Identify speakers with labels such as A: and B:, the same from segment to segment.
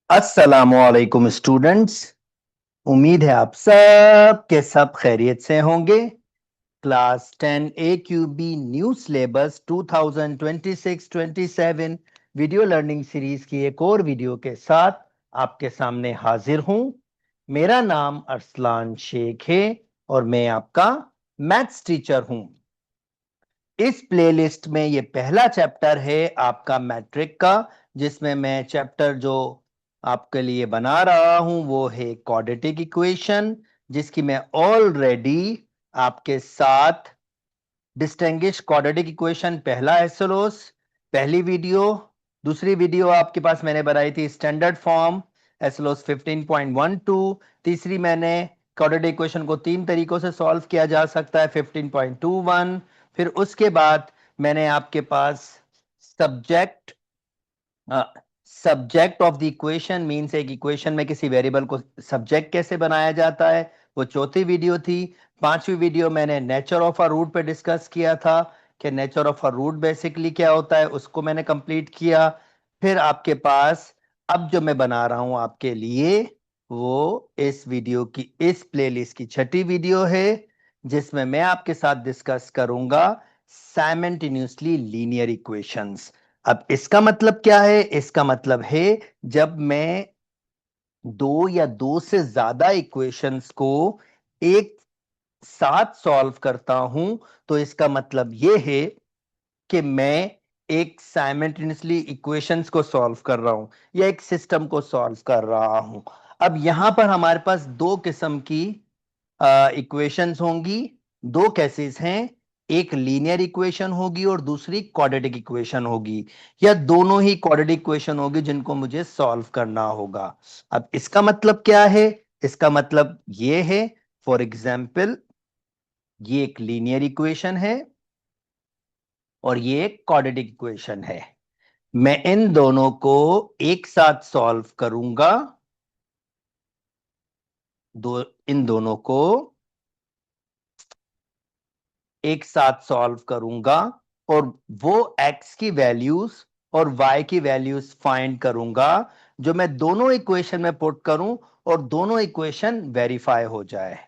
A: अस्सलामुअलैकुम स्टूडेंट्स। उम्मीद है आप सब के सब खैरियत से होंगे। Class 10 A Q B new syllabus 2026-27 video learning series की एक और वीडियो के साथ आपके सामने हाजिर हूं। मेरा नाम अरसलान शेख है और मैं आपका मैथ्स टीचर हूं। इस प्लेलिस्ट में ये पहला चैप्टर है आपका मैट्रिक का, जिसमें मैं चैप्टर जो आपके लिए बना रहा हूं वो है क्वाड्रेटिक इक्वेशन, जिसकी मैं ऑलरेडी आपके साथ डिस्टिंग्विश क्वाड्रेटिक इक्वेशन पहला एसोलोस पहली वीडियो, दूसरी वीडियो आपके पास मैंने बनाई थी स्टैंडर्ड फॉर्म एसोलोस 15.12, तीसरी मैंने क्वाड्रेटिक इक्वेशन को तीन तरीकों से सॉल्व किया जा सकता है 15.21, फिर उसके बाद मैंने आपके पास subject subject of the equation means एक इक्वेशन में किसी वेरिएबल को सब्जेक्ट कैसे बनाया जाता है, वो चौथी वीडियो थी। पांचवी वीडियो मैंने नेचर ऑफ अ रूट पे डिस्कस किया था कि nature of a root basically क्या होता है, उसको मैंने कंप्लीट किया। फिर आपके पास अब जो मैं बना रहा हूं आपके लिए वो इस वीडियो की इस प्लेलिस्ट की छठी वीडियो है, जिसमें मैं आपके साथ डिस्कस करूंगा साइमल्टेनियसली लीनियर इक्वेशंस। अब इसका मतलब क्या है? इसका मतलब है जब मैं दो या दो से ज्यादा इक्वेशंस को एक साथ सॉल्व करता हूं तो इसका मतलब यह है कि मैं एक साइमल्टेनियसली इक्वेशंस को सॉल्व कर रहा हूं या एक सिस्टम को सॉल्व कर रहा हूं। अब यहां पर हमारे पास दो किस्म की इक्वेशंस होंगी, दो केसेस हैं। एक लीनियर इक्वेशन होगी और दूसरी क्वाड्रेटिक इक्वेशन होगी, या दोनों ही क्वाड्रेटिक इक्वेशन होगी जिनको मुझे सॉल्व करना होगा। अब इसका मतलब क्या है? इसका मतलब ये है, फॉर एग्जाम्पल ये एक लीनियर इक्वेशन है और ये एक क्वाड्रेटिक इक्वेशन है। मैं इन दोनों को एक साथ सॉल्व करूंगा, इन दोनों को एक साथ सॉल्व करूंगा और वो x की वैल्यूज और y की वैल्यूज फाइंड करूंगा जो मैं दोनों इक्वेशन में पुट करूं और दोनों इक्वेशन वेरीफाई हो जाए।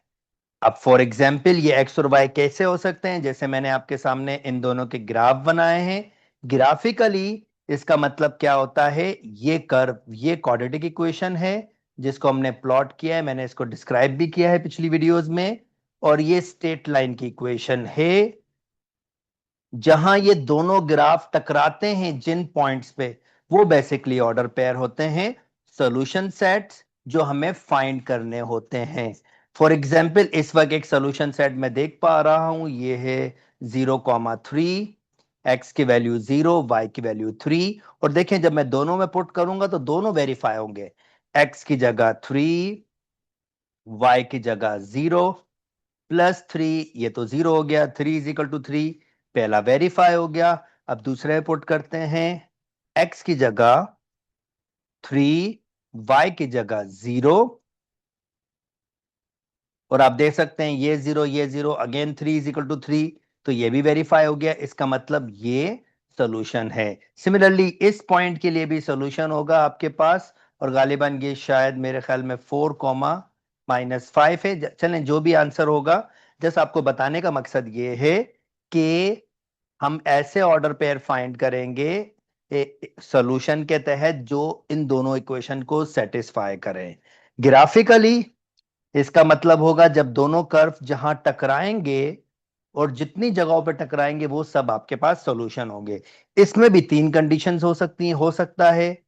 A: अब फॉर एग्जाम्पल ये x और y कैसे हो सकते हैं? जैसे मैंने आपके सामने इन दोनों के ग्राफ बनाए हैं। ग्राफिकली इसका मतलब क्या होता है? ये कर्व, ये क्वाड्रेटिक इक्वेशन है जिसको हमने प्लॉट किया है, मैंने इसको डिस्क्राइब भी किया है पिछली वीडियोस में। और ये स्ट्रेट लाइन की इक्वेशन है जहां ये दोनों ग्राफ टकराते हैं जिन पॉइंट्स पे, वो बेसिकली ऑर्डर पेयर होते हैं, सॉल्यूशन सेट्स जो हमें फाइंड करने होते हैं। फॉर एग्जाम्पल इस वक्त एक सॉल्यूशन सेट मैं देख पा रहा हूं, ये है 0,3, एक्स की वैल्यू 0, वाई की वैल्यू 3। और देखें जब मैं दोनों में पुट करूंगा तो दोनों वेरीफाई होंगे, एक्स की जगह 3, वाई की जगह 0 +3, ये तो 0 हो गया, 3 इज इक्वल टू 3, पहला वेरीफाई हो गया। अब दूसरे पुट करते हैं, x की जगह 3, y की जगह 0, और आप देख सकते हैं ये 0 ये 0, अगेन 3 इज इक्वल टू 3, तो ये भी वेरीफाई हो गया। इसका मतलब ये सोल्यूशन है। सिमिलरली इस पॉइंट के लिए भी सोल्यूशन होगा आपके पास, और गालिबन ये शायद मेरे ख्याल में 4, -5 है। चलें जो भी आंसर होगा, जस्ट आपको बताने का मकसद ये है कि हम ऐसे ऑर्डर पेयर फाइंड करेंगे सॉल्यूशन के तहत जो इन दोनों इक्वेशन को सेटिस्फाई करें। ग्राफिकली इसका मतलब होगा जब दोनों कर्व जहां टकराएंगे और जितनी जगहों पर टकराएंगे वो सब आपके पास सॉल्यूशन होंगे। इसमें भी तीन कंडीशंस हो सकती हैं। हो सकता है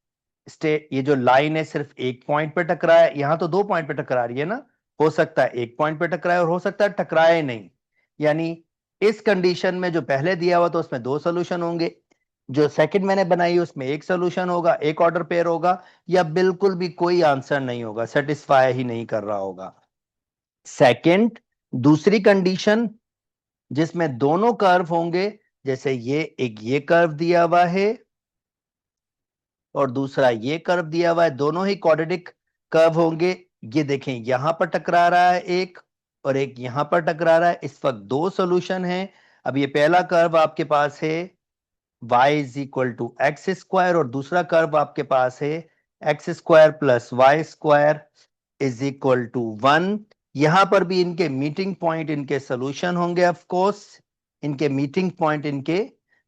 A: स्टेट ये जो लाइन है सिर्फ एक पॉइंट पे टकराए, यहां तो दो पॉइंट पे टकरा रही है ना, हो सकता है एक पॉइंट पे टकराए और हो सकता है टकराए नहीं। यानी इस कंडीशन में जो पहले दिया हुआ तो उसमें दो सोल्यूशन होंगे, जो सेकंड मैंने बनाई उसमें एक सोल्यूशन होगा, एक ऑर्डर पेयर होगा, या बिल्कुल भी कोई आंसर नहीं होगा, सेटिस्फाई ही नहीं कर रहा होगा। सेकंड, दूसरी कंडीशन जिसमें दोनों कर्व होंगे, जैसे ये कर्व दिया हुआ है और दूसरा ये कर्व दिया हुआ है, दोनों ही क्वाड्रेटिक कर्व होंगे। ये देखें यहां पर टकरा रहा है एक और एक यहां पर टकरा रहा है, इस वक्त दो सॉल्यूशन हैं। अब ये पहला कर्व आपके पास है y is equal to x square और दूसरा कर्व आपके पास है x square plus y square is equal to 1। यहां पर भी इनके मीटिंग पॉइंट इनके सोल्यूशन होंगे, ऑफ कोर्स इनके मीटिंग पॉइंट इनके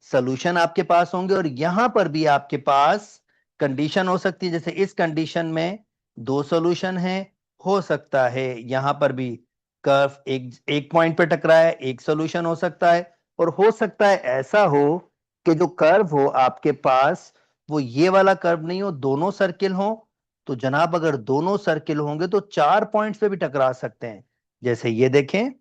A: सोल्यूशन आपके पास होंगे। और यहां पर भी आपके पास कंडीशन हो सकती है, जैसे इस कंडीशन में दो सॉल्यूशन हैं, हो सकता है यहां पर भी कर्व एक एक पॉइंट पे टकराए, एक सॉल्यूशन हो सकता है। और हो सकता है ऐसा हो कि जो कर्व हो आपके पास वो ये वाला कर्व नहीं हो, दोनों सर्किल हो। तो जनाब अगर दोनों सर्किल होंगे तो 4 पॉइंट्स पे भी टकरा सकते हैं, जैसे ये देखें।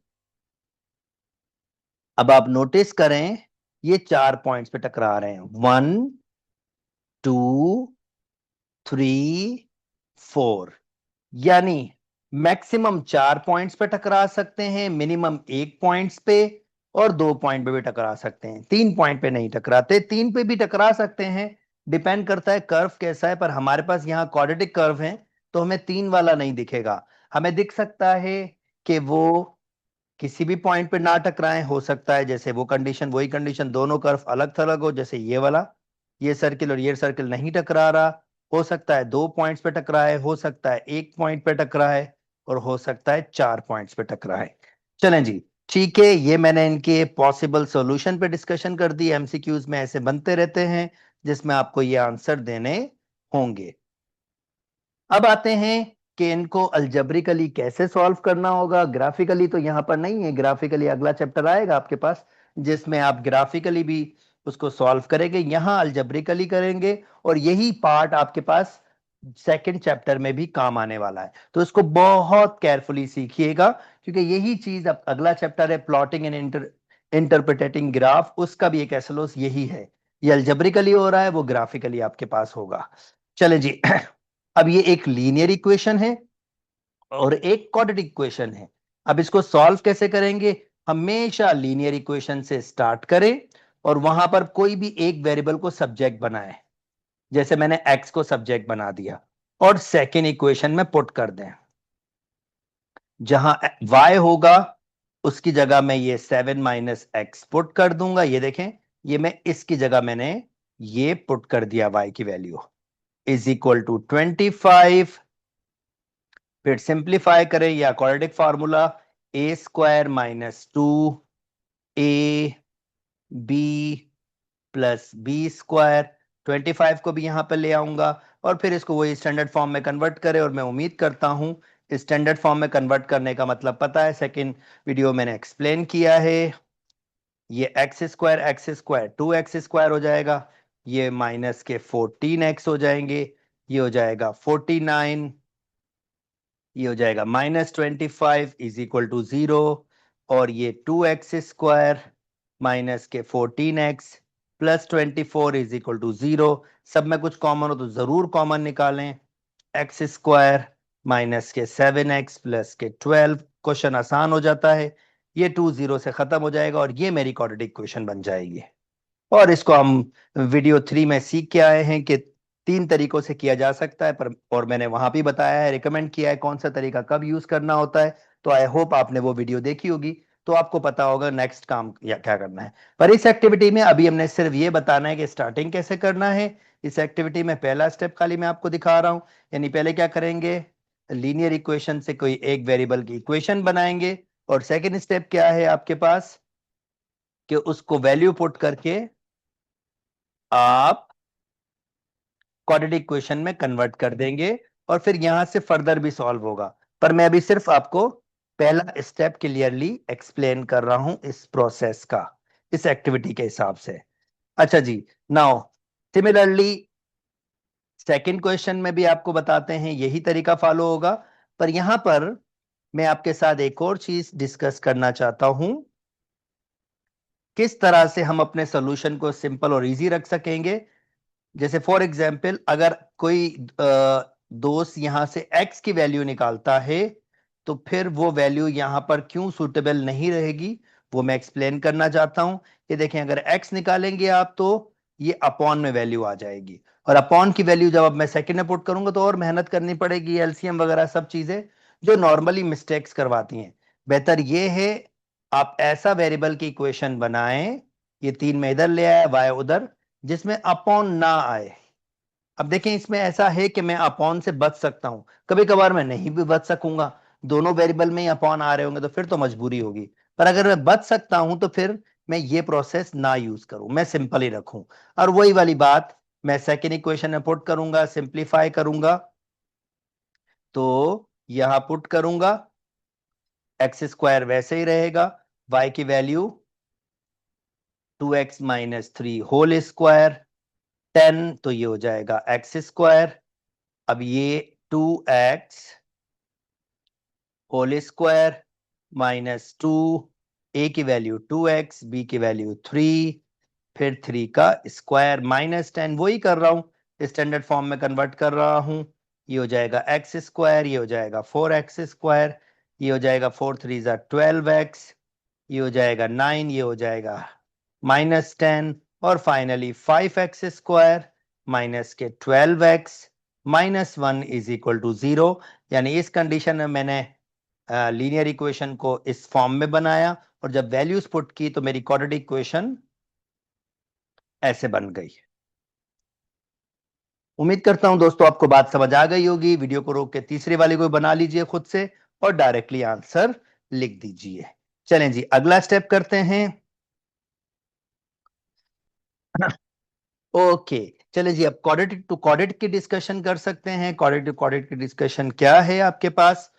A: अब आप नोटिस करें, ये 4 पॉइंट्स पे टकरा रहे हैं, 1 2 3 4। यानी मैक्सिमम 4 पॉइंट्स पे टकरा सकते हैं, मिनिमम 1 पॉइंट्स पे, और 2 पॉइंट पे भी टकरा सकते हैं। 3 पॉइंट पे नहीं टकराते, 3 पे भी टकरा सकते हैं। डिपेंड करता है कर्व कैसा है, पर हमारे पास यहाँ क्वाड्रेटिक कर्व है तो हमें 3 वाला नहीं दिखेगा। हमें दिख सकता है कि वो किसी भी पॉइंट पे ना टकराएं। हो सकता है जैसे वो कंडीशन, वही कंडीशन, दोनों कर्व अलग थलग हो, जैसे ये वाला, ये सर्किल और ये सर्किल नहीं टकरा रहा। हो सकता है 2 पॉइंट्स पे टकराए, हो सकता है 1 पॉइंट पे टकराए, और हो सकता है 4 पॉइंट्स पे टकराए। चलें जी, ठीक है, ये मैंने इनके पॉसिबल सॉल्यूशन पे डिस्कशन कर दी। एमसीक्यूज में ऐसे बनते रहते हैं जिसमें आपको ये आंसर देने होंगे। अब आते हैं कि इनको अलजेब्रिकली कैसे सॉल्व करना होगा। ग्राफिकली तो यहां पर नहीं है, ग्राफिकली अगला चैप्टर आएगा आपके पास जिसमें आप ग्राफिकली भी उसको सॉल्व करेंगे। यहां अलजेब्रिकली करेंगे, और यही पार्ट आपके पास सेकंड चैप्टर में भी काम आने वाला है। तो इसको बहुत केयरफुली सीखिएगा, क्योंकि यही चीज अब अगला चैप्टर है, प्लॉटिंग एंड इंटरप्रिटेटिंग ग्राफ, उसका भी एक एसएलओस यही है। ये अलजेब्रिकली हो रहा है, वो ग्राफिकली आपके पास होगा। चले जी अब ये एक लीनियर इक्वेशन है और एक क्वाड्रेटिक इक्वेशन है। अब इसको सॉल्व कैसे करेंगे? हमेशा लीनियर इक्वेशन से स्टार्ट करें और वहां पर कोई भी एक वेरिएबल को सब्जेक्ट बनाएं। जैसे मैंने x को सब्जेक्ट बना दिया और सेकेंड इक्वेशन में पुट कर दें। जहां y होगा उसकी जगह मैं ये 7 माइनस एक्स पुट कर दूंगा। ये देखें, ये मैं इसकी जगह मैंने ये पुट कर दिया, y की वैल्यू इज इक्वल टू 25। फिर सिंप्लीफाई करें, या quadratic formula a square minus 2 b plus b square. 25 को भी यहां पर ले आऊंगा और फिर इसको वही स्टैंडर्ड फॉर्म में कन्वर्ट करें। और मैं उम्मीद करता हूं स्टैंडर्ड फॉर्म में कन्वर्ट करने का मतलब पता है, सेकंड वीडियो मैंने एक्सप्लेन किया है। ये एक्स स्क्वायर 2x स्क्वायर हो जाएगा, ये माइनस के 14x हो जाएंगे, ये हो जाएगा 49, ये हो जाएगा -25 इज इक्वल टू 0, और ये 2x स्क्वायर माइनस के 14x plus 24 is equal to 0। सब में कुछ कॉमन हो तो जरूर कॉमन निकालें। एक्स स्क्वायर माइनस के 7x प्लस के 12, क्वेश्चन आसान हो जाता है। ये 2 0 से खत्म हो जाएगा और ये मेरी क्वाड्रेटिक इक्वेशन बन जाएगी। और इसको हम वीडियो 3 में सीख के आए हैं कि 3 तरीकों से किया जा सकता है, पर और मैंने वहां भी बताया है, रिकमेंड किया है कौन सा तरीका कब यूज करना होता है। तो आई होप आपने वो वीडियो देखी होगी, तो आपको पता होगा नेक्स्ट काम या क्या करना है। पर इस एक्टिविटी में अभी हमने सिर्फ ये बताना है कि स्टार्टिंग कैसे करना है। इस एक्टिविटी में पहला स्टेप खाली मैं आपको दिखा रहा हूं। यानी पहले क्या करेंगे, लीनियर इक्वेशन से कोई एक वेरिएबल की इक्वेशन बनाएंगे, और सेकेंड स्टेप क्या है आपके पास कि उसको वैल्यू पुट करके आप क्वाड्रेटिक इक्वेशन में कन्वर्ट कर देंगे, और फिर यहां से फर्दर भी सॉल्व होगा। पर मैं अभी सिर्फ आपको पहला स्टेप क्लियरली एक्सप्लेन कर रहा हूं इस प्रोसेस का, इस एक्टिविटी के हिसाब से। अच्छा जी, नाउ सिमिलरली सेकंड क्वेश्चन में भी आपको बताते हैं यही तरीका फॉलो होगा। पर यहां पर मैं आपके साथ एक और चीज डिस्कस करना चाहता हूं, किस तरह से हम अपने सॉल्यूशन को सिंपल और इजी रख सकेंगे। जैसे फॉर एग्जाम्पल अगर कोई दोस्त यहां से x की वैल्यू निकालता है, तो फिर वो वैल्यू यहां पर क्यों सूटेबल नहीं रहेगी वो मैं एक्सप्लेन करना चाहता हूं। ये देखें, अगर x निकालेंगे आप तो ये अपॉन में वैल्यू आ जाएगी, और अपॉन की वैल्यू जब अब मैं सेकंड में पुट करूंगा तो और मेहनत करनी पड़ेगी, एलसीएम वगैरह सब चीजें जो नॉर्मली मिस्टेक्स करवाती हैं। बेहतर ये है आप ऐसा वेरिएबल की इक्वेशन बनाएं, ये 3 में इधर ले आए, y उधर, जिसमें अपॉन ना आए। अब देखें इसमें ऐसा है कि मैं अपॉन से बच सकता हूं, कभी कभार मैं नहीं भी बच सकूंगा, दोनों वेरिएबल में ही अपॉन आ रहे होंगे तो फिर तो मजबूरी होगी। पर अगर मैं बच सकता हूं तो फिर मैं ये प्रोसेस ना यूज करूं, मैं सिंपल ही रखूं। और वही वाली बात मैं सेकेंड इक्वेशन में पुट करूंगा, सिंप्लीफाई करूंगा, तो यहां पुट करूंगा, एक्स स्क्वायर वैसे ही रहेगा, वाई की value 2x minus 3 whole square 10, तो ये हो जाएगा एक्स स्क्वायर। अब ये 2x होल स्क्वायर माइनस 2, ए की वैल्यू 2x, बी की वैल्यू 3, फिर 3 का स्क्वायर माइनस 10, वही कर रहा हूं, स्टैंडर्ड फॉर्म में कन्वर्ट कर रहा हूं। ये हो जाएगा एक्स स्क्वायर, ये हो जाएगा 4x स्क्वायर, ये हो जाएगा 4 3 जा 12x, ये हो जाएगा 9, ये हो जाएगा माइनस 10, और फाइनली 5x स्क्वायर माइनस के 12x minus 1 is equal to 0। यानी इस कंडीशन में मैंने लीनियर इक्वेशन को इस फॉर्म में बनाया, और जब वैल्यूज पुट की तो मेरी क्वाड्रेटिक इक्वेशन ऐसे बन गई। उम्मीद करता हूं दोस्तों आपको बात समझ आ गई होगी। वीडियो को रोक के तीसरी वाली को बना लीजिए खुद से और डायरेक्टली आंसर लिख दीजिए। चलें जी अगला स्टेप करते हैं। ओके, चले जी अब क्वाड्रेटिक टू क्वाड्रेटिक की डिस्कशन कर सकते हैं। क्वाड्रेटिक टू क्वाड्रेटिक की डिस्कशन क्या है आपके पास,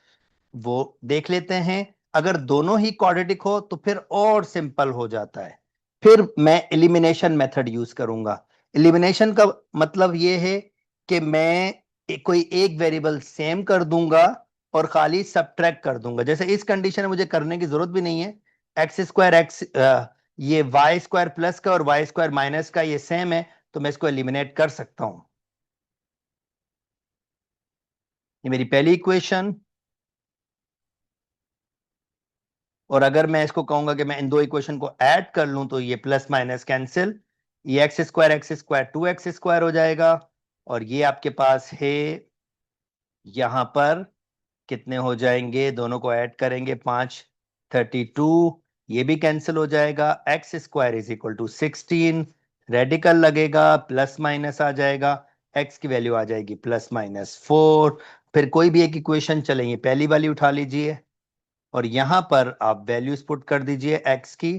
A: वो देख लेते हैं। अगर दोनों ही क्वाड्रेटिक हो तो फिर और सिंपल हो जाता है, फिर मैं एलिमिनेशन मेथड यूज करूंगा। एलिमिनेशन का मतलब ये है कि मैं कोई एक वेरिएबल सेम कर दूंगा और खाली सब्ट्रैक्ट कर दूंगा। जैसे इस कंडीशन में मुझे करने की जरूरत भी नहीं है, एक्स स्क्वायर एक्स, ये वाई स्क्वायर प्लस का और वाई स्क्वायर माइनस का ये सेम है, तो मैं इसको एलिमिनेट कर सकता हूं। ये मेरी पहली इक्वेशन। और अगर मैं इसको कहूंगा कि मैं इन दो इक्वेशन को ऐड कर लूं तो ये प्लस माइनस कैंसिल, ये एक्स स्क्वायर 2x स्क्वायर हो जाएगा, और ये आपके पास है यहां पर कितने हो जाएंगे, दोनों को ऐड करेंगे 5 32, ये भी कैंसिल हो जाएगा। X square is equal to 16, radical लगेगा, प्लस माइनस आ जाएगा, एक्स की वैल्यू आ जाएगी प्लस माइनस 4। फिर कोई भी एक इक्वेशन चलेंगे, पहली वाली उठा लीजिए और यहां पर आप वैल्यूज पुट कर दीजिए एक्स की।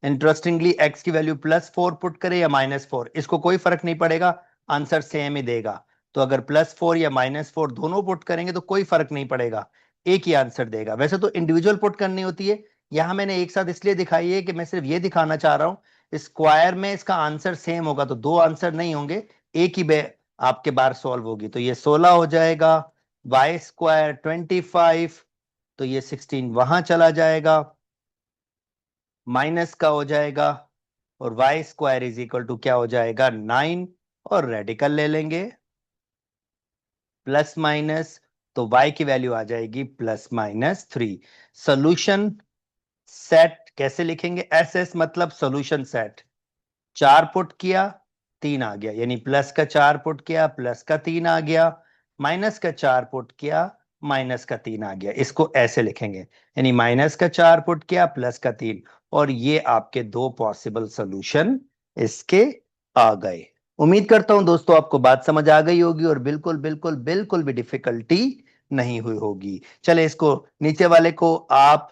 A: इंटरेस्टिंगली एक्स की वैल्यू +4 पुट करें या -4, इसको कोई फर्क नहीं पड़ेगा, आंसर सेम ही देगा। तो अगर +4 या -4 दोनों पुट करेंगे तो कोई फर्क नहीं पड़ेगा, एक ही आंसर देगा। वैसे तो इंडिविजुअल पुट करनी होती है, यहां मैंने एक साथ इसलिए दिखाई है कि मैं सिर्फ ये दिखाना चाह रहा हूं स्क्वायर में इसका आंसर सेम होगा, तो दो आंसर नहीं होंगे, एक ही आपके बार सॉल्व होगी। तो ये 16 हो जाएगा, वाई स्क्वायर 25, तो ये 16 वहां चला जाएगा, माइनस का हो जाएगा, और y square is equal to क्या हो जाएगा 9, और रेडिकल ले लेंगे प्लस माइनस, तो y की वैल्यू आ जाएगी +-3। सोल्यूशन सेट कैसे लिखेंगे, एस एस मतलब सोल्यूशन सेट, 4 पुट किया 3 आ गया, यानी प्लस का 4 पुट किया प्लस का 3 आ गया, माइनस का 4 पुट किया माइनस का 3 आ गया। इसको ऐसे लिखेंगे, यानी माइनस का 4 पुट किया प्लस का 3, और ये आपके दो पॉसिबल सॉल्यूशन इसके आ गए। उम्मीद करता हूं दोस्तों आपको बात समझ आ गई होगी और बिल्कुल बिल्कुल बिल्कुल भी डिफिकल्टी नहीं हुई होगी। चले इसको नीचे वाले को आप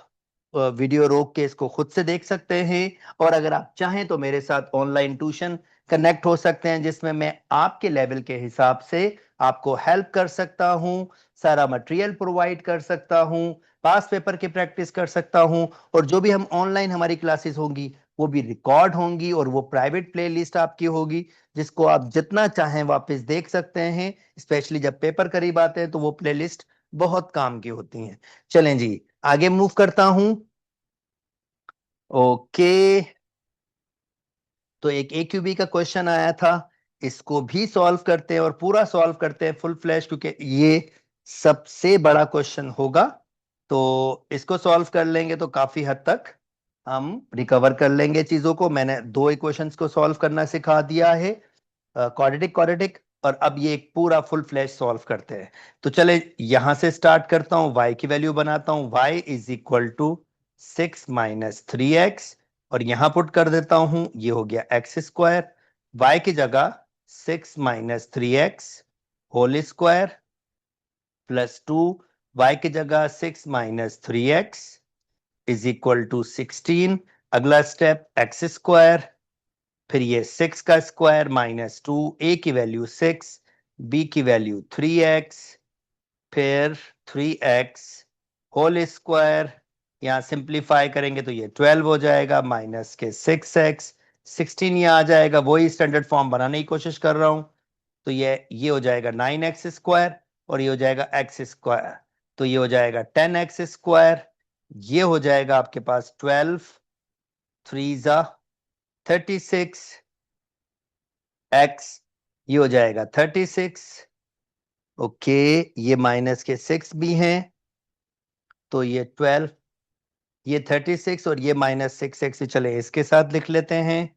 A: वीडियो रोक के इसको खुद से देख सकते हैं, और अगर आप चाहें तो मेरे साथ ऑनलाइन ट्यूशन कनेक्ट हो सकते हैं, जिसमें मैं आपके लेवल के हिसाब से आपको हेल्प कर सकता हूं, सारा मटेरियल प्रोवाइड कर सकता हूं, पास पेपर की प्रैक्टिस कर सकता हूं, और जो भी हम ऑनलाइन हमारी क्लासेस होंगी वो भी रिकॉर्ड होंगी, और वो प्राइवेट प्लेलिस्ट आपकी होगी जिसको आप जितना चाहें वापस देख सकते हैं। स्पेशली जब पेपर करीब आते हैं तो वो प्लेलिस्ट बहुत काम की होती हैं। चलें जी आगे मूव करता हूं। ओके, तो एक AQB का क्वेश्चन आया था, इसको भी सॉल्व करते हैं और पूरा सॉल्व करते हैं फुल फ्लैश, क्योंकि ये सबसे बड़ा क्वेश्चन होगा। तो इसको सॉल्व कर लेंगे तो काफी हद तक हम रिकवर कर लेंगे चीजों को। मैंने दो इक्वेशंस को सॉल्व करना सिखा दिया है, क्वाड्रेटिक क्वाड्रेटिक, और अब ये एक पूरा फुल फ्लैश सॉल्व करते हैं। तो चले यहां से स्टार्ट करता हूं, y की वैल्यू बनाता हूं, y is equal to 6 - 3x, और यहां पुट कर देता हूं, ये हो गया एक्स स्क्वायर, y की जगह 6 minus 3x whole square plus 2, y की जगह 6 minus 3x is equal to 16। अगला स्टेप एक्स स्क्वायर, फिर ये 6 का स्क्वायर माइनस 2, a की वैल्यू 6, b की वैल्यू 3x, फिर 3x होल स्क्वायर, यहां सिंप्लीफाई करेंगे तो ये 12 हो जाएगा माइनस के 6x, 16 ये आ जाएगा, वही स्टैंडर्ड फॉर्म बनाने की कोशिश कर रहा हूं। तो ये हो जाएगा 9x स्क्वायर और ये हो जाएगा x स्क्वायर, तो ये हो जाएगा 10x स्क्वायर, ये हो जाएगा आपके पास 12, 3 जा 36 x, ये हो जाएगा 36। ओके, ये माइनस के 6 भी हैं, तो ये 12, ये 36 और ये माइनस 6x, चले इसके साथ लिख लेते हैं,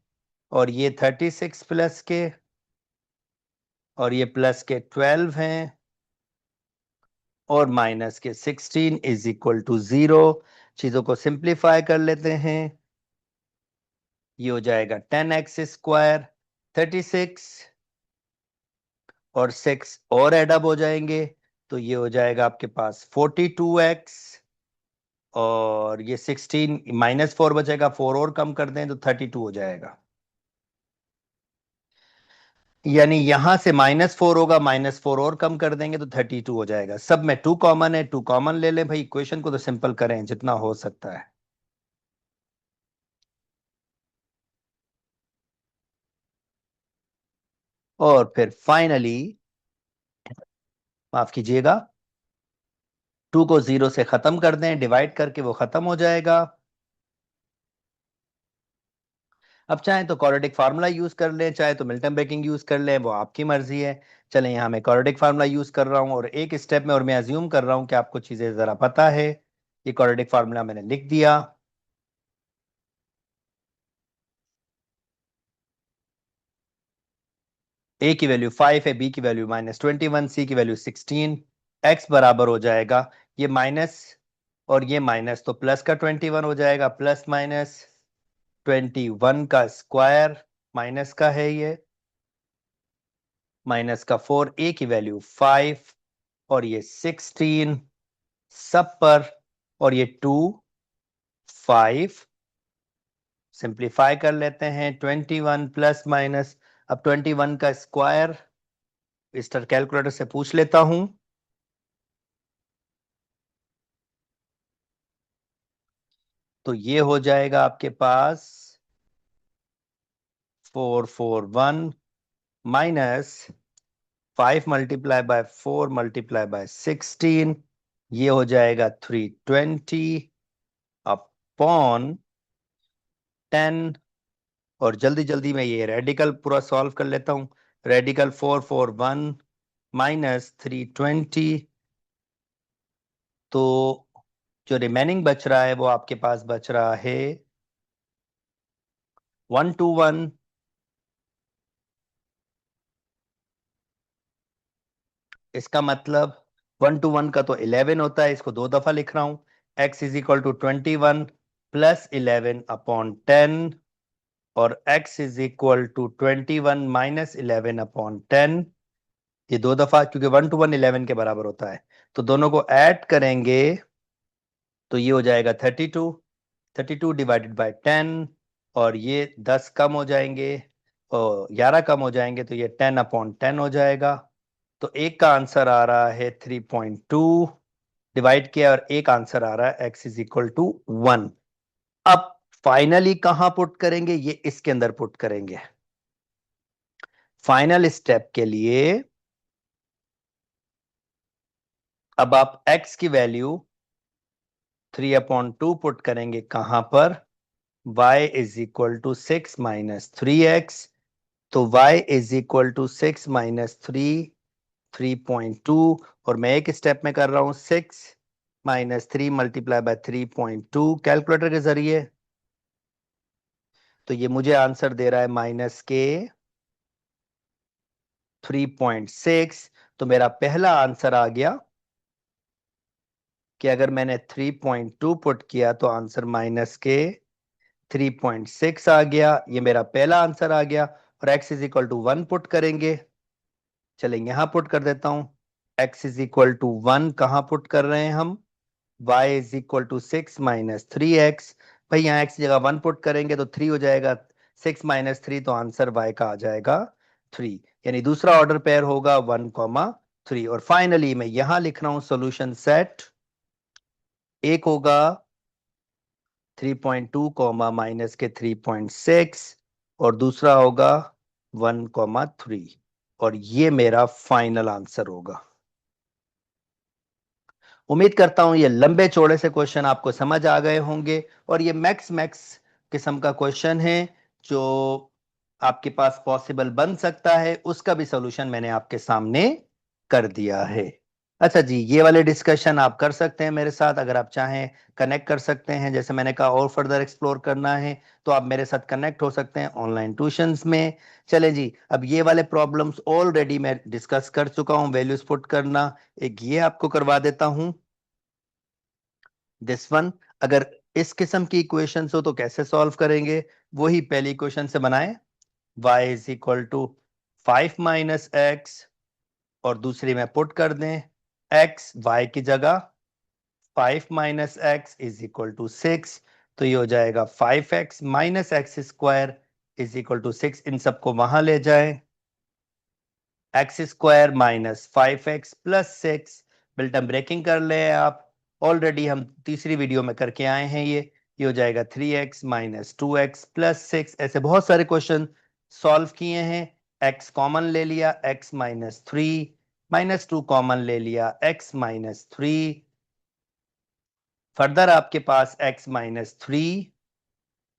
A: और ये 36 प्लस के और ये प्लस के 12 हैं और माइनस के 16 इज इक्वल टू 0। चीजों को सिंप्लीफाई कर लेते हैं, ये हो जाएगा 10x स्क्वायर, 36 और 6 और एडअप हो जाएंगे, तो ये हो जाएगा आपके पास 42x, और ये 16 माइनस 4 बचेगा, 4 और कम कर दें तो 32 हो जाएगा। यानी यहां से -4 होगा, -4 और कम कर देंगे तो 32 हो जाएगा। सब में 2 कॉमन है, 2 कॉमन ले लें भाई, इक्वेशन को तो सिंपल करें जितना हो सकता है। और फिर फाइनली माफ कीजिएगा, 2 को 0 से खत्म कर दें, डिवाइड करके वो खत्म हो जाएगा। अब चाहें तो क्वाड्रेटिक फार्मूला यूज कर लें, चाहे तो मिल्टन ब्रेकिंग यूज कर लें, वो आपकी मर्जी है। चलें, यहां मैं क्वाड्रेटिक फार्मूला यूज कर रहा हूं और एक स्टेप में, और मैं अज्यूम कर रहा हूं कि आपको चीजें जरा पता है। ये क्वाड्रेटिक फार्मूला मैंने लिख दिया। ए की वैल्यू 5 है, बी की वैल्यू -21, सी की वैल्यू 16, एक्स बराबर हो जाएगा, ये माइनस और ये माइनस तो प्लस का 21 हो जाएगा, प्लस माइनस 21 का स्क्वायर माइनस का है ये, माइनस का 4, ए की वैल्यू 5 और ये 16 सब पर, और ये 2 5 सिंप्लीफाई कर लेते हैं, 21 प्लस माइनस, अब 21 का स्क्वायर मिस्टर कैलकुलेटर से पूछ लेता हूं, तो ये हो जाएगा आपके पास 441 minus 5 multiply by 4 multiply by 16, ये हो जाएगा 320 अपॉन 10। और जल्दी जल्दी मैं ये रेडिकल पूरा सॉल्व कर लेता हूं, रेडिकल 441 माइनस 320, तो जो रिमेनिंग बच रहा है वो आपके पास बच रहा है 121, इसका मतलब 121 का तो 11 होता है, इसको 2 दफा लिख रहा हूं, x is equal to 21 plus 11 upon 10, और x is equal to 21 minus 11 upon 10, ये 2 दफा, क्योंकि 1 to 1 11 के बराबर होता है, तो दोनों को ऐड करेंगे तो ये हो जाएगा 32, 32 डिवाइडेड बाय 10, और ये 10 कम हो जाएंगे और 11 कम हो जाएंगे, तो ये 10 अपॉन 10 हो जाएगा। तो एक का आंसर आ रहा है 3.2 डिवाइड किया, और एक आंसर आ रहा है x इज इक्वल टू 1। अब फाइनली कहां पुट करेंगे, ये इसके अंदर पुट करेंगे। फाइनल स्टेप के लिए अब आप x की वैल्यू 3/2 पुट करेंगे, कहां पर, y is equal to 6 minus 3x, तो y is equal to 6 minus 3.2, और मैं एक स्टेप में कर रहा हूं, 6 माइनस 3 मल्टीप्लाई बाय 3.2 कैलकुलेटर के जरिए, तो ये मुझे आंसर दे रहा है माइनस के 3.6। तो मेरा पहला आंसर आ गया कि अगर मैंने 3.2 पुट किया तो आंसर माइनस के 3.6 आ गया, ये मेरा पहला आंसर आ गया। और x is equal to 1 put करेंगे। चलेंगे यहां पुट कर देता हूं, x इज इक्वल टू 1 कहां पुट कर रहे हैं हम, y is equal to 6 - 3x। भाई यहाँ x की जगह 1 पुट करेंगे तो 3 हो जाएगा, 6 - 3 तो आंसर y का आ जाएगा 3, यानी दूसरा ऑर्डर पेयर होगा 1, 3। और फाइनली मैं यहां लिख रहा हूं सोल्यूशन सेट, एक होगा 3.2 माइनस के 3.6 और दूसरा होगा 1, 3, और ये मेरा फाइनल आंसर होगा। उम्मीद करता हूं ये लंबे चौड़े से क्वेश्चन आपको समझ आ गए होंगे, और ये मैक्स मैक्स किस्म का क्वेश्चन है जो आपके पास पॉसिबल बन सकता है, उसका भी सॉल्यूशन मैंने आपके सामने कर दिया है। अच्छा जी, ये वाले डिस्कशन आप कर सकते हैं मेरे साथ, अगर आप चाहें कनेक्ट कर सकते हैं, जैसे मैंने कहा और फर्दर एक्सप्लोर करना है तो आप मेरे साथ कनेक्ट हो सकते हैं ऑनलाइन ट्यूशंस में। चले जी, अब ये वाले प्रॉब्लम्स ऑलरेडी मैं डिस्कस कर चुका हूं, वैल्यूज पुट करना, एक ये आपको करवा देता हूं, दिस वन। अगर इस किस्म की इक्वेशंस हो तो कैसे सॉल्व करेंगे, वही पहली इक्वेशन से बनाएं, y is equal to 5 - x, और दूसरी में पुट कर दें x y की जगह, 5 - x इज इक्वल टू 6, तो ये हो जाएगा 5x - x² is equal to 6। इन सबको वहां ले जाएं, x² - 5x + 6, मिल्टन ब्रेकिंग कर ले आप, ऑलरेडी हम तीसरी वीडियो में करके आए हैं ये हो जाएगा 3x - 2x + 6। ऐसे बहुत सारे क्वेश्चन सॉल्व किए हैं, x कॉमन ले लिया, x - 3, -2 कॉमन ले लिया, x - 3, फर्दर आपके पास x - 3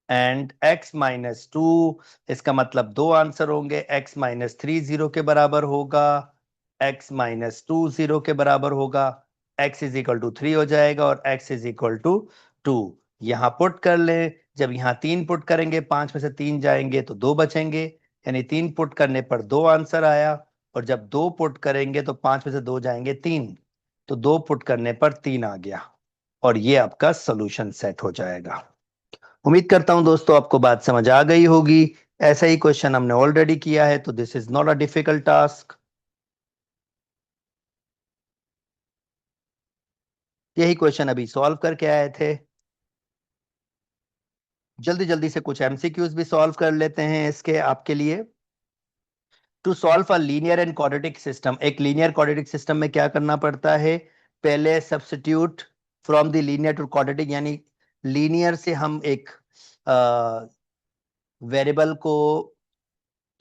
A: एंड x - 2, इसका मतलब दो आंसर होंगे, x - 3 0 के बराबर होगा, x - 2 0 के बराबर होगा, x इज इक्वल टू 3 हो जाएगा और x इज इक्वल टू 2। यहां पुट कर लें, जब यहां 3 पुट करेंगे 5 में से 3 जाएंगे तो 2 बचेंगे, यानी 3 पुट करने पर 2 आंसर आया, और जब 2 पुट करेंगे तो 5 में से 2 जाएंगे 3, तो 2 पुट करने पर 3 आ गया, और ये आपका सोल्यूशन सेट हो जाएगा। उम्मीद करता हूं दोस्तों आपको बात समझ आ गई होगी। ऐसा ही क्वेश्चन हमने ऑलरेडी किया है, तो this is not a difficult task. यही क्वेश्चन अभी सॉल्व करके आए थे, जल्दी जल्दी से कुछ एमसीक्यूज भी सॉल्व कर लेते हैं इसके आपके लिए। To solve a linear and quadratic system, एक लीनियर क्वाड्रेटिक सिस्टम में क्या करना पड़ता है, पहले substitute from the linear to quadratic, यानी लीनियर से हम एक वेरिएबल को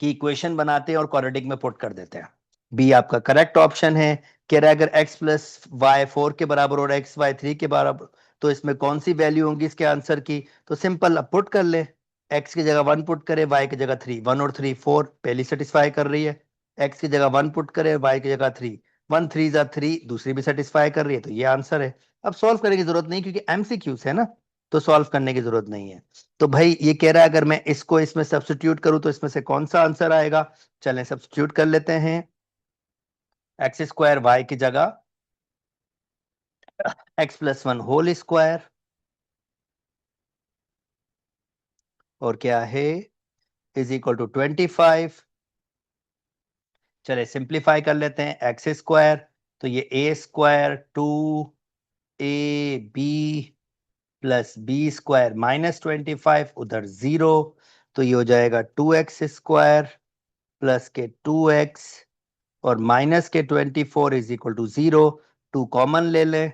A: की इक्वेशन बनाते हैं और क्वाड्रेटिक में पुट कर देते हैं। बी आपका करेक्ट ऑप्शन है। कह रहा है अगर x + y 4 के बराबर और x y 3 के बराबर, तो इसमें कौन सी वैल्यू होंगी इसके आंसर की, तो सिंपल अब पुट कर ले, x की जगह 1 पुट करे, y की जगह 3, 1 और 3 4, पहली सेटिस्फाई कर रही है, x की जगह 1 पुट करे, y की जगह 3, 1 3 जा 3, दूसरी भी सेटिस्फाई कर रही है, तो ये आंसर है। अब सॉल्व करने की जरूरत नहीं क्योंकि एमसीक्यूज है ना, तो सॉल्व करने की जरूरत नहीं है। तो भाई ये कह रहा है अगर मैं इसको इसमें सब्स्टिट्यूट करूं तो इसमें से कौन सा आंसर आएगा, चलें सब्स्टिट्यूट कर लेते हैं, x² y की जगह x + 1 होल स्क्वायर, और क्या है, इज इक्वल टू 25। चले सिंप्लीफाई कर लेते हैं, x², तो ये a² 2ab + b² - 25, उधर 0, तो ये हो जाएगा 2x² प्लस के 2x और माइनस के 24 इज इक्वल टू 0, 2 कॉमन ले लें,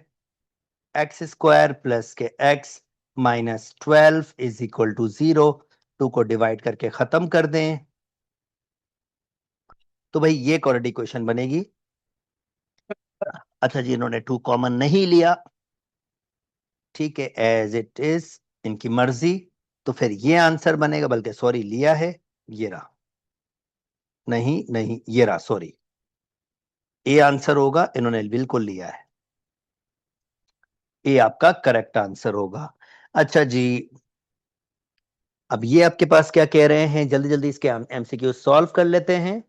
A: x² प्लस के x - 12 इज इक्वल टू 0, 2 को डिवाइड करके खत्म कर दें, तो भाई ये क्वाड्रेटिक इक्वेशन बनेगी। अच्छा जी, इन्होंने 2 कॉमन नहीं लिया, ठीक है, एज इट इज, इनकी मर्जी, तो फिर ये आंसर बनेगा, बल्कि सॉरी लिया है, ये रहा, नहीं नहीं ये रहा, सॉरी, ए आंसर होगा, इन्होंने बिल्कुल लिया है, ए आपका करेक्ट आंसर होगा। अच्छा जी, अब ये आपके पास क्या कह रहे हैं, जल्दी जल्दी इसके एमसीक्यू सॉल्व कर लेते हैं।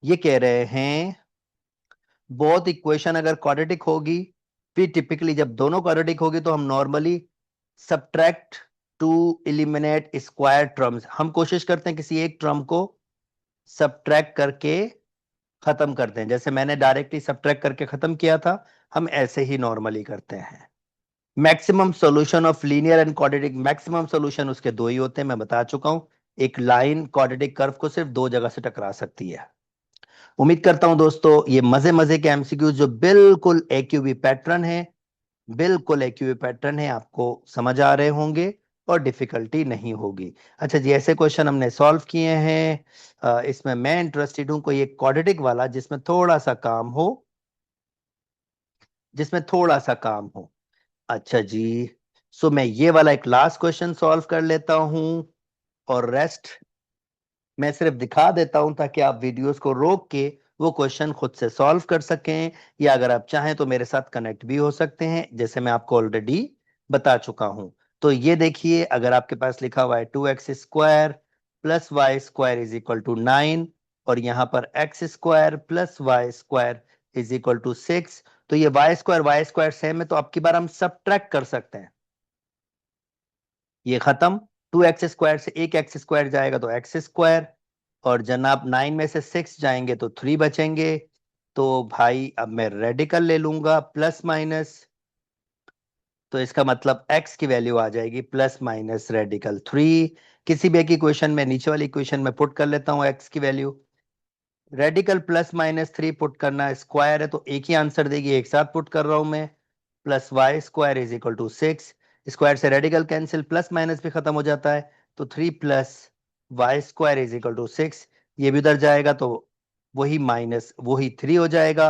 A: ये कह रहे हैं बोथ इक्वेशन अगर क्वाड्रेटिक होगी, फिर टिपिकली जब दोनों क्वाड्रेटिक होगी तो हम normally subtract to eliminate square terms, हम कोशिश करते हैं किसी एक टर्म को सब्ट्रैक्ट करके खत्म करते हैं। जैसे मैंने डायरेक्टली सब्ट्रैक्ट करके खत्म किया था, हम ऐसे ही नॉर्मली करते हैं। Maximum solution of linear and quadratic, maximum solution उसके दो ही होते हैं, मैं बता चुका हूं। एक लाइन क्वाड्रेटिक कर्व को सिर्फ दो जगह से टकरा सकती है। उम्मीद करता हूं दोस्तों ये मजे मजे के एमसीक्यूज जो बिल्कुल एक्यूबी पैटर्न है, बिल्कुल एक्यूबी पैटर्न है, आपको समझ आ रहे होंगे और डिफिकल्टी नहीं होगी। अच्छा जी, ऐसे क्वेश्चन हमने सॉल्व किए हैं। इसमें मैं इंटरेस्टेड हूं कोई एक क्वाड्रेटिक वाला जिसमें थोड़ा सा काम हो, जिसमें थोड़ा सा काम हो। अच्छा जी, सो मैं ये वाला एक लास्ट क्वेश्चन सॉल्व कर लेता हूं और रेस्ट मैं सिर्फ दिखा देता हूं ताकि आप वीडियोस को रोक के वो क्वेश्चन खुद से सॉल्व कर सकें, या अगर आप चाहें तो मेरे साथ कनेक्ट भी हो सकते हैं, जैसे मैं आपको ऑलरेडी बता चुका हूं। तो ये देखिए, अगर आपके पास लिखा हुआ है 2x² plus y square is equal to 9 और यहां पर x² plus y square is equal to 6, तो ये वाई स्क्वायर सेम है, तो अब की बार हम सब्ट्रैक्ट कर सकते हैं। ये खत्म, 2x² से एक x² जाएगा तो x², और जनाब 9 में से 6 जाएंगे तो 3 बचेंगे। तो भाई अब मैं रेडिकल ले लूंगा प्लस माइनस, तो इसका मतलब x की वैल्यू आ जाएगी प्लस माइनस रेडिकल 3। किसी भी एक इक्वेशन में, नीचे वाली इक्वेशन में पुट कर लेता हूं x की value. Radical plus minus 3 put करना, स्क्वायर है तो एक ही आंसर देगी, एक साथ पुट कर रहा हूं मैं। Plus y square is equal to 6, square से रेडिकल कैंसिल, प्लस माइनस भी खत्म हो जाता है, तो 3 plus y square is equal to 6, ये भी उधर जाएगा तो वही माइनस वही 3 हो जाएगा।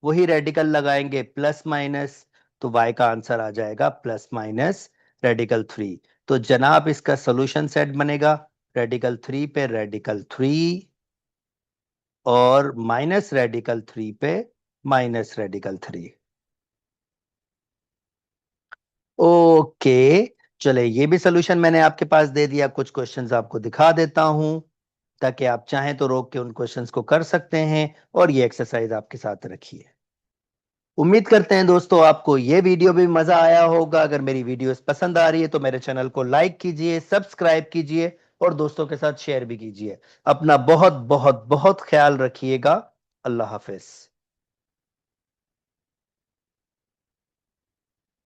A: वही रेडिकल लगाएंगे प्लस माइनस, तो y का आंसर आ जाएगा प्लस माइनस रेडिकल 3। तो जनाब इसका सॉल्यूशन सेट बनेगा रेडिकल 3 पे रेडिकल 3 और माइनस रेडिकल 3 पे माइनस रेडिकल 3। ओके, चले ये भी सोल्यूशन मैंने आपके पास दे दिया। कुछ क्वेश्चंस आपको दिखा देता हूं ताकि आप चाहें तो रोक के उन क्वेश्चंस को कर सकते हैं, और ये एक्सरसाइज आपके साथ रखिए। उम्मीद करते हैं दोस्तों आपको ये वीडियो भी मजा आया होगा। अगर मेरी वीडियोस पसंद आ रही है तो मेरे चैनल को लाइक कीजिए, सब्सक्राइब कीजिए और दोस्तों के साथ शेयर भी कीजिए। अपना बहुत बहुत बहुत ख्याल रखिएगा। अल्लाह हाफिज।